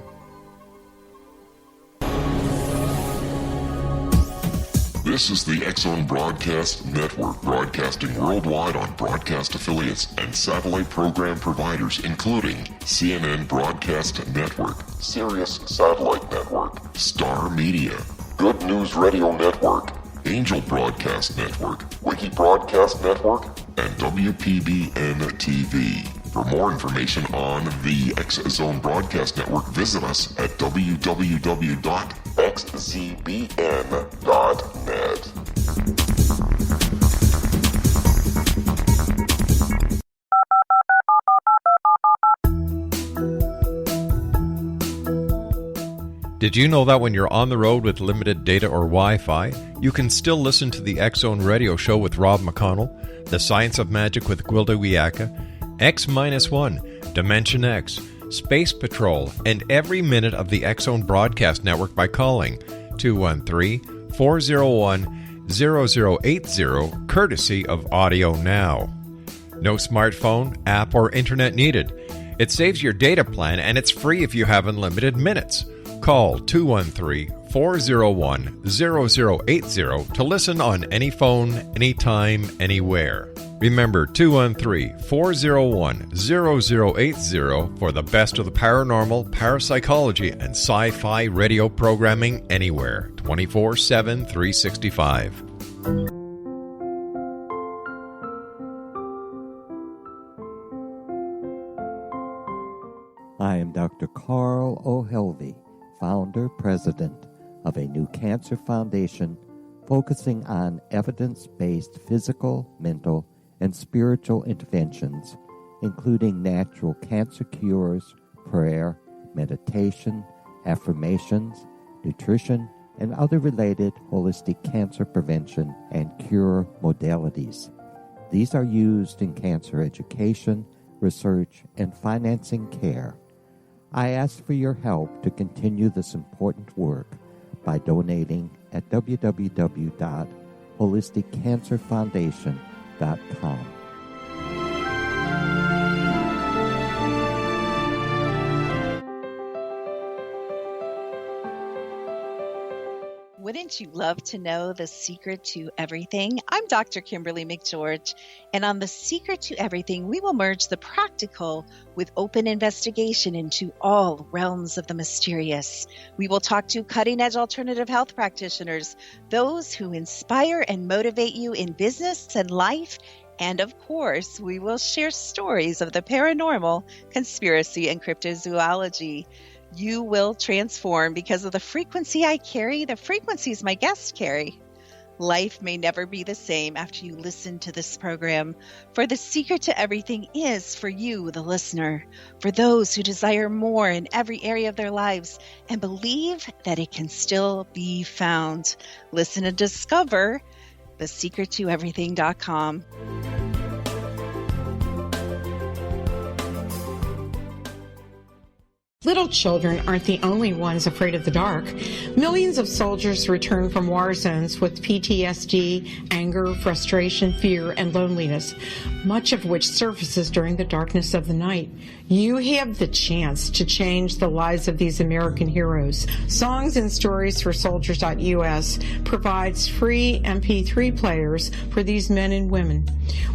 This is the X-Zone Broadcast Network, broadcasting worldwide on broadcast affiliates and satellite program providers, including CNN Broadcast Network, Sirius Satellite Network, Star Media, Good News Radio Network, Angel Broadcast Network, Wiki Broadcast Network, and WPBN TV. For more information on the X-Zone Broadcast Network, visit us at www.xzbn.net. Did you know that when you're on the road with limited data or Wi-Fi, you can still listen to the X-Zone Radio Show with Rob McConnell, The Science of Magic with Gwilda Wiyaka, X-1, Dimension X, Space Patrol, and every minute of the X-Zone Broadcast Network by calling 213-401-0080, courtesy of Audio Now. No smartphone, app, or internet needed. It saves your data plan and it's free if you have unlimited minutes. Call 213-401-0080 to listen on any phone, anytime, anywhere. Remember 213-401-0080 for the best of the paranormal, parapsychology, and sci-fi radio programming anywhere, 24/7, 365. I am Dr. Carl O'Helvey, founder, president of a new cancer foundation focusing on evidence-based physical, mental, and spiritual interventions, including natural cancer cures, prayer, meditation, affirmations, nutrition, and other related holistic cancer prevention and cure modalities. These are used in cancer education, research, and financing care. I ask for your help to continue this important work by donating at www.holisticcancerfoundation.com. Wouldn't you love to know the secret to everything? I'm Dr. Kimberly McGeorge, and on The Secret to Everything, we will merge the practical with open investigation into all realms of the mysterious. We will talk to cutting-edge alternative health practitioners, those who inspire and motivate you in business and life, and of course, we will share stories of the paranormal, conspiracy, and cryptozoology. You will transform because of the frequency I carry, the frequencies my guests carry. Life may never be the same after you listen to this program, for the secret to everything is for you, the listener, for those who desire more in every area of their lives and believe that it can still be found. Listen and discover thesecrettoeverything.com. Little children aren't the only ones afraid of the dark. Millions of soldiers return from war zones with PTSD, anger, frustration, fear, and loneliness, much of which surfaces during the darkness of the night. You have the chance to change the lives of these American heroes. Songs and Stories for Soldiers.us provides free MP3 players for these men and women.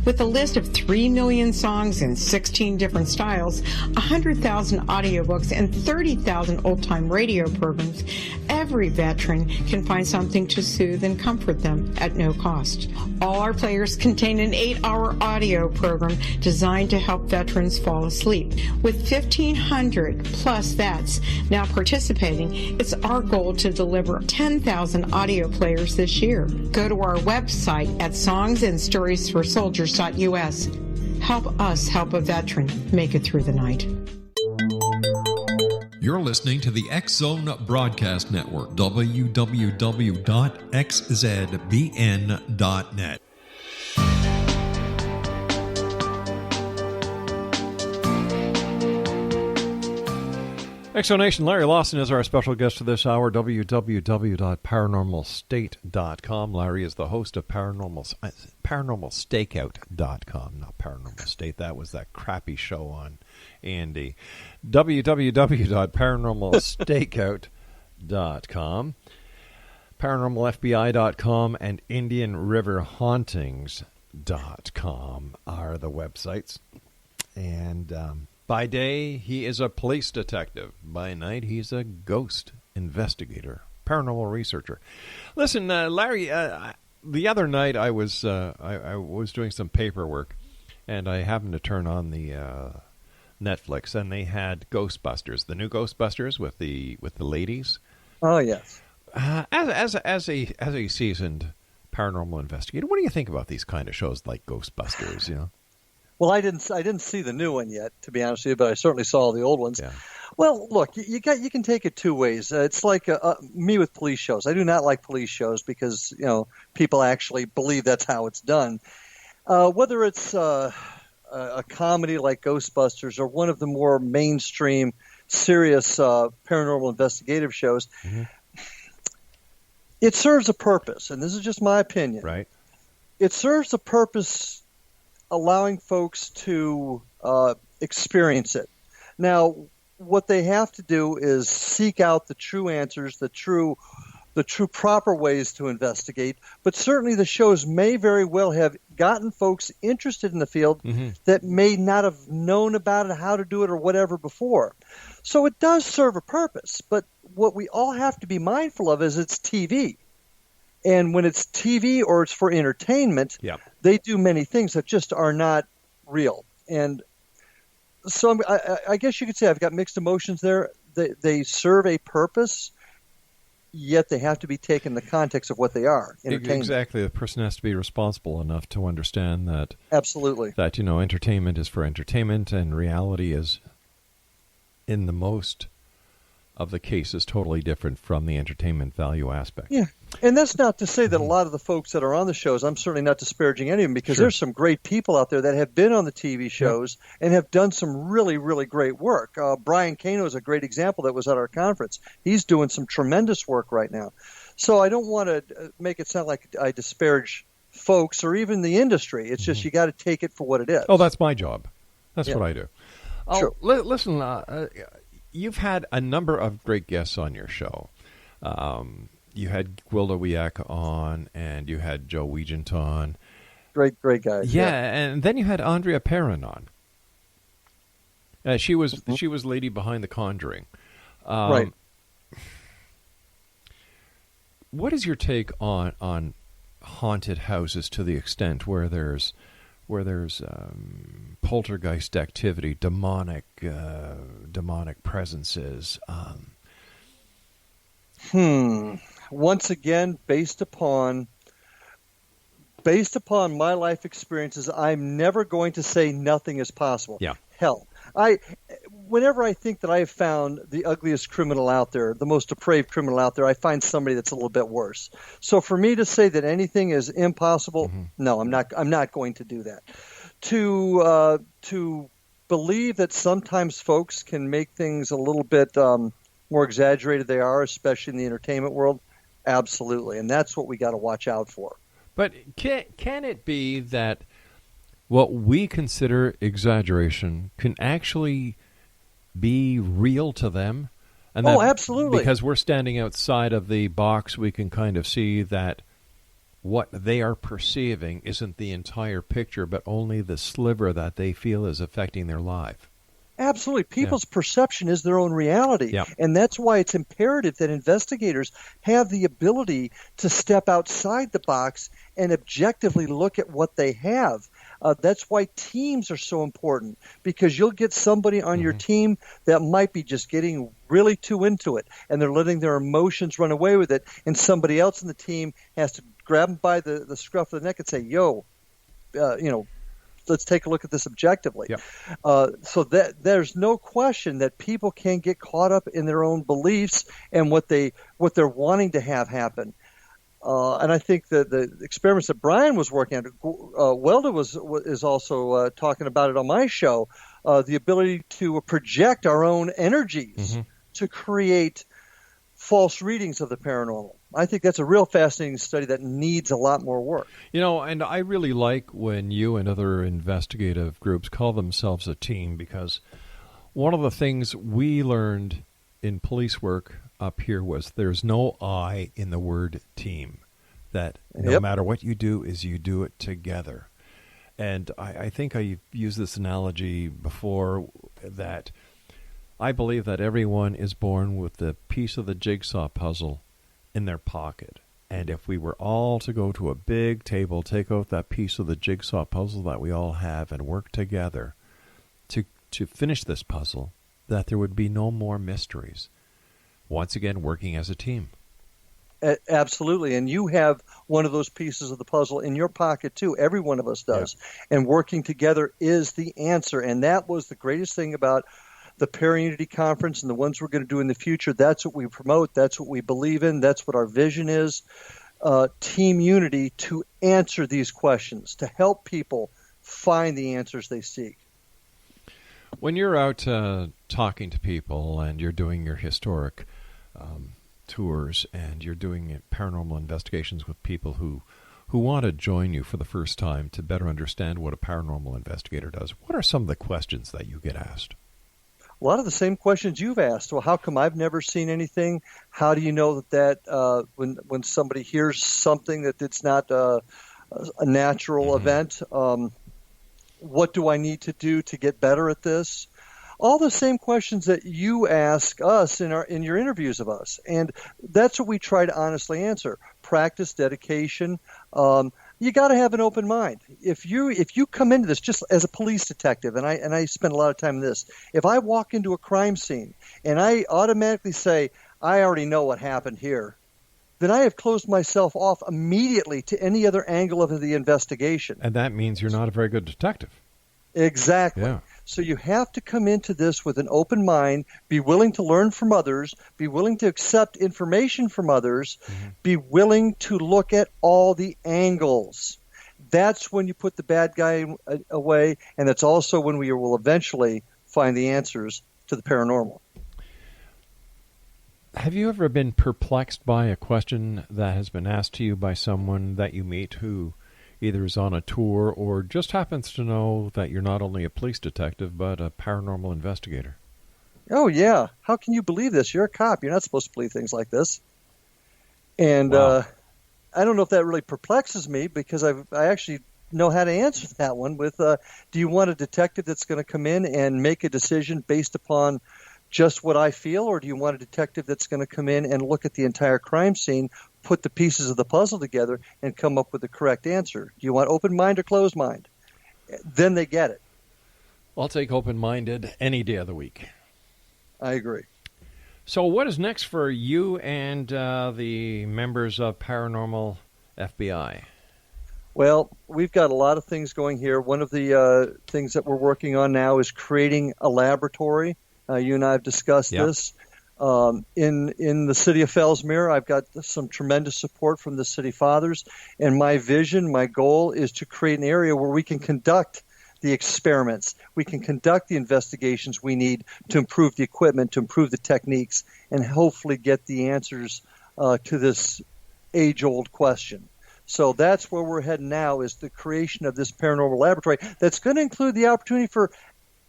With a list of 3 million songs in 16 different styles, 100,000 audiobooks, and 30,000 old-time radio programs, every veteran can find something to soothe and comfort them at no cost. All our players contain an 8-hour audio program designed to help veterans fall asleep. With 1,500 plus vets now participating, it's our goal to deliver 10,000 audio players this year. Go to our website at songsandstoriesforsoldiers.us. Help us help a veteran make it through the night. You're listening to the X-Zone Broadcast Network, www.xzbn.net. Exonation Larry Lawson is our special guest for this hour, www.paranormalstate.com. Larry is the host of paranormalstakeout.com, not Paranormal State. That was that crappy show on Andy. www.paranormalstakeout.com, paranormalfbi.com, and indianriverhauntings.com are the websites. And by day, he is a police detective. By night, he's a ghost investigator, paranormal researcher. Listen, Larry, the other night I was doing some paperwork, and I happened to turn on the Netflix, and they had Ghostbusters, the new Ghostbusters with the ladies. Oh yes. As a seasoned paranormal investigator, what do you think about these kind of shows like Ghostbusters? You know. Well, I didn't see the new one yet, to be honest with you, but I certainly saw the old ones. Yeah. Well, look, you can take it two ways. It's like me with police shows. I do not like police shows because people actually believe that's how it's done. Whether it's a comedy like Ghostbusters or one of the more mainstream, serious paranormal investigative shows, mm-hmm. It serves a purpose, and this is just my opinion. Right. It serves a purpose allowing folks to experience it. Now, what they have to do is seek out the true answers, the true proper ways to investigate. But certainly the shows may very well have gotten folks interested in the field that may not have known about it, how to do it, or whatever before. So it does serve a purpose. But what we all have to be mindful of is it's TV. And when it's TV or it's for entertainment, they do many things that just are not real. And so I guess you could say I've got mixed emotions there. They serve a purpose, yet they have to be taken in the context of what they are. Exactly. The person has to be responsible enough to understand that. Absolutely. That, entertainment is for entertainment and reality is, in the most of the cases, totally different from the entertainment value aspect. Yeah. And that's not to say that a lot of the folks that are on the shows, I'm certainly not disparaging any of them, because there's some great people out there that have been on the TV shows and have done some really, really great work. Brian Cano is a great example that was at our conference. He's doing some tremendous work right now. So I don't want to make it sound like I disparage folks or even the industry. It's just you got to take it for what it is. Oh, that's my job. That's what I do. Sure. Listen, you've had a number of great guests on your show. You had Gwilda Wiyaka on, and you had Joe Wiegent on. Great guys. Yeah, and then you had Andrea Perrin on. She was lady behind The Conjuring. Right. What is your take on haunted houses to the extent where there's poltergeist activity, demonic presences? Once again, based upon my life experiences, I'm never going to say nothing is possible. Yeah. Hell, whenever I think that I have found the ugliest criminal out there, the most depraved criminal out there, I find somebody that's a little bit worse. So for me to say that anything is impossible, no, I'm not going to do that. To believe that sometimes folks can make things a little bit more exaggerated they are, especially in the entertainment world, absolutely, and that's what we got to watch out for. But can it be that what we consider exaggeration can actually be real to them? And that absolutely. Because we're standing outside of the box, we can kind of see that what they are perceiving isn't the entire picture, but only the sliver that they feel is affecting their life. Absolutely. People's perception is their own reality. Yeah. And that's why it's imperative that investigators have the ability to step outside the box and objectively look at what they have. That's why teams are so important, because you'll get somebody on your team that might be just getting really too into it, and they're letting their emotions run away with it, and somebody else in the team has to grab them by the scruff of the neck and say, yo, let's take a look at this objectively. Yeah. So that there's no question that people can get caught up in their own beliefs and what they're wanting to have happen. And I think the experiments that Brian was working on, Welda is also talking about it on my show, the ability to project our own energies to create false readings of the paranormal. I think that's a real fascinating study that needs a lot more work. And I really like when you and other investigative groups call themselves a team, because one of the things we learned in police work up here was there's no I in the word team. That no matter what you do it together. And I think I've used this analogy before, that I believe that everyone is born with the piece of the jigsaw puzzle in their pocket. And if we were all to go to a big table, take out that piece of the jigsaw puzzle that we all have and work together to finish this puzzle, that there would be no more mysteries. Once again, working as a team. Absolutely. And you have one of those pieces of the puzzle in your pocket, too. Every one of us does. Yeah. And working together is the answer. And that was the greatest thing about the Para-Unity Conference and the ones we're going to do in the future. That's what we promote. That's what we believe in. That's what our vision is. Team unity to answer these questions, to help people find the answers they seek. When you're out talking to people and you're doing your historic tours and you're doing paranormal investigations with people who who want to join you for the first time to better understand what a paranormal investigator does, what are some of the questions that you get asked? A lot of the same questions you've asked. Well, how come I've never seen anything? How do you know that when somebody hears something that it's not a natural event? What do I need to do to get better at this? All the same questions that you ask us in your interviews of us, and that's what we try to honestly answer. Practice, dedication. You got to have an open mind. If you come into this just as a police detective, and I spend a lot of time in this, if I walk into a crime scene and I automatically say, I already know what happened here, then I have closed myself off immediately to any other angle of the investigation. And that means you're not a very good detective. Exactly. Yeah. So you have to come into this with an open mind, be willing to learn from others, be willing to accept information from others, be willing to look at all the angles. That's when you put the bad guy away, and that's also when we will eventually find the answers to the paranormal. Have you ever been perplexed by a question that has been asked to you by someone that you meet who either is on a tour or just happens to know that you're not only a police detective but a paranormal investigator? Oh, yeah. How can you believe this? You're a cop. You're not supposed to believe things like this. And wow. I don't know if that really perplexes me because I actually know how to answer that one with, do you want a detective that's going to come in and make a decision based upon just what I feel, or do you want a detective that's going to come in and look at the entire crime scene, put the pieces of the puzzle together, and come up with the correct answer? Do you want open mind or closed mind? Then they get it. I'll take open-minded any day of the week. I agree. So what is next for you and the members of Paranormal FBI? Well, we've got a lot of things going here. One of the things that we're working on now is creating a laboratory. You and I have discussed this. In the city of Fellsmere, I've got some tremendous support from the city fathers, and my vision, my goal is to create an area where we can conduct the experiments, we can conduct the investigations we need to improve the equipment, to improve the techniques, and hopefully get the answers to this age-old question. So that's where we're heading now, is the creation of this paranormal laboratory that's going to include the opportunity for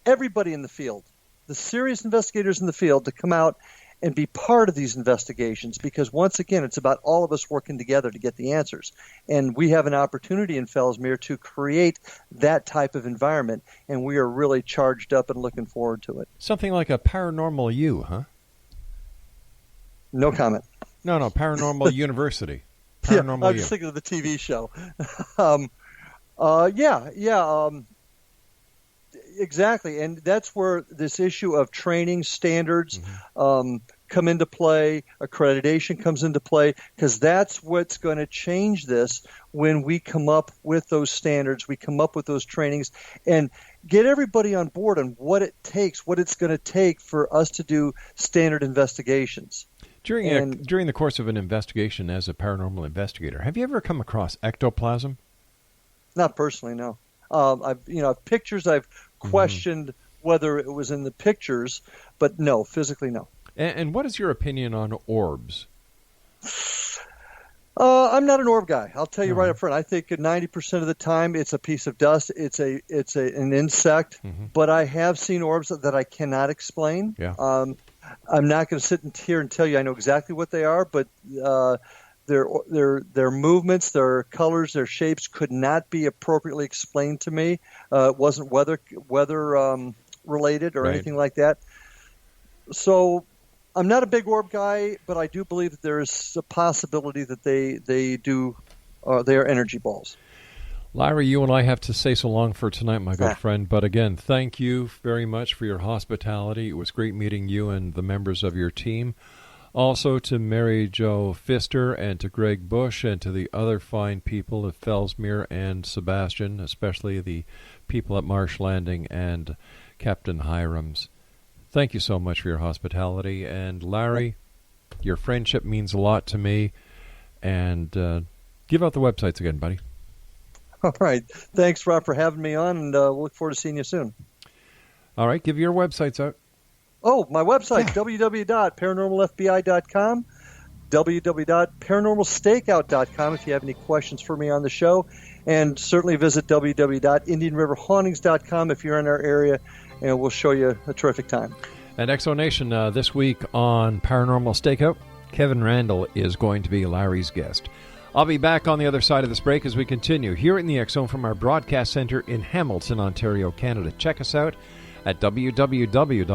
everybody in the field, the serious investigators in the field, to come out and be part of these investigations, because once again, it's about all of us working together to get the answers. And we have an opportunity in Fellsmere to create that type of environment, and we are really charged up and looking forward to it. Something like a Paranormal U, huh? No comment. No, Paranormal University. Paranormal I was just thinking of the TV show. Exactly, and that's where this issue of training standards come into play, accreditation comes into play, because that's what's going to change this when we come up with those standards, we come up with those trainings, and get everybody on board on what it takes, what it's going to take for us to do standard investigations. During the course of an investigation as a paranormal investigator, have you ever come across ectoplasm? Not personally, no. Pictures I've questioned whether it was in the pictures, but no, physically no. And what is your opinion on orbs? I'm not an orb guy. I'll tell you right up front. I think 90% of the time it's a piece of dust. It's an insect. But I have seen orbs that I cannot explain. Yeah. I'm not going to sit here and tell you I know exactly what they are, but their movements, their colors, their shapes could not be appropriately explained to me. It wasn't weather related or anything like that. So I'm not a big orb guy, but I do believe that there is a possibility that they are energy balls. Larry, you and I have to say so long for tonight, my good friend. But again, thank you very much for your hospitality. It was great meeting you and the members of your team. Also to Mary Jo Pfister and to Greg Bush and to the other fine people of Fellsmere and Sebastian, especially the people at Marsh Landing and Captain Hiram's. Thank you so much for your hospitality. And Larry, your friendship means a lot to me. And give out the websites again, buddy. All right. Thanks, Rob, for having me on, and we'll look forward to seeing you soon. All right. Give your websites out. Oh, my website, www.paranormalfbi.com, www.paranormalstakeout.com if you have any questions for me on the show. And certainly visit www.indianriverhauntings.com if you're in our area, and we'll show you a terrific time. And Exonation, this week on Paranormal Stakeout, Kevin Randall is going to be Larry's guest. I'll be back on the other side of this break as we continue here in the X-Zone from our broadcast center in Hamilton, Ontario, Canada. Check us out at www.xzbn.net.